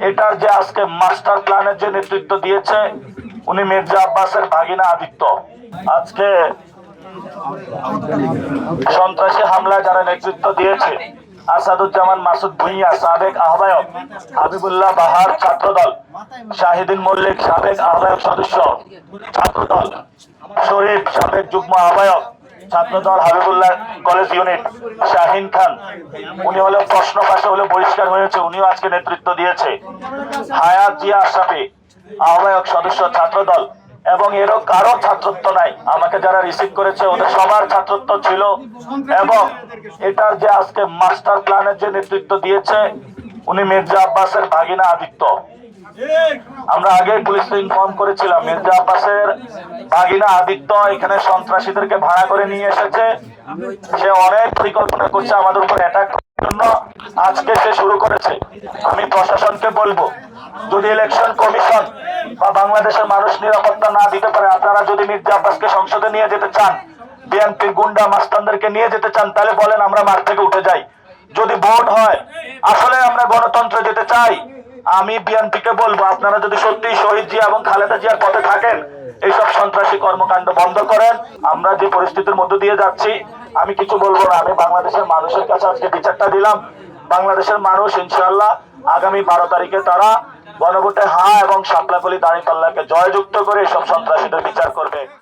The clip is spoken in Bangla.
এটার যে আজকে মাস্টার প্ল্যানের যে নেতৃত্ব দিয়েছে উনি মির্জা আব্বাসের ভাগিনা আদিত্য। আজকে সন্ত্রাসী হামলায় যারা নেতৃত্ব দিয়েছে, আসাদুজ্জামান মাসুদ ভুঁইয়া সাবেক আহ্বায়ক, হাবিবুল্লাহ বাহার ছাত্রদল, শাহিদিন মল্লিক সাবেক আহ্বায়ক সদস্য ছাত্রদল, শরীফ সাবেক যুগ্ম আহ্বায়ক ছাত্রদল হাবিবুল্লাহ কলেজ ইউনিট, শাহিন খান উনি হলো প্রশ্ন পাশে হলে বহিষ্কার হয়েছে, উনিও আজকে নেতৃত্ব দিয়েছে, হায়াত জিয়া আশরাফি আহ্বায়ক সদস্য ছাত্রদল, এবং এরও কারো ছাত্রত্ব নাই। আমাকে যারা রিসিভ করেছে ওদের সবার ছাত্রত্ব ছিল। এবং এটার যে আজকে মাস্টার প্ল্যানের যে নেতৃত্ব দিয়েছে উনি মির্জা আব্বাসের ভাগিনা আদিত্য। আমরা আগে পুলিশকে ইনফর্ম করেছিলাম মির্জা আব্বাসের ভাগিনা আদিত্য এখানে সন্ত্রাসীদেরকে ভাড়া করে নিয়ে এসেছে। সে অনেক পরিকল্পনা করছে আমাদের উপর অ্যাটাক করার জন্য। আজকে সে শুরু করেছে। আমি প্রশাসনকে বলবো, যদি ইলেকশন কমিশন বা বাংলাদেশের মানুষ নিরাপত্তা না দিতে পারে, আপনারা যদি মির্জা আব্বাসকে সংসদে নিয়ে যেতে চান, বিএনপির গুন্ডা মাস্তানদেরকে নিয়ে যেতে চান, তাহলে বলেন আমরা মাঠ থেকে উঠে যাই। যদি ভোট হয় আসলে আমরা গণতন্ত্রে যেতে চাই, আমি বিএনপিকে বলবো আপনারা যদি সত্যি শহীদ জিয়া এবং খালেদা জিয়ার পথে থাকেন, এইসব সন্ত্রাসী কর্মকাণ্ড বন্ধ করেন। আমরা যে পরিস্থিতির মধ্যে দিয়ে যাচ্ছি, আমি কিছু বলবো না, আমি বাংলাদেশের মানুষের কাছে আজকে বিচারটা দিলাম। বাংলাদেশের মানুষ ইনশাআল্লাহ আগামী 12 তারিখে তারা গণভোটে হ্যাঁ এবং শাপলাকলি দাঁড়িপাল্লাকে জয়যুক্ত করে এসব সন্ত্রাসীদের বিচার করবে।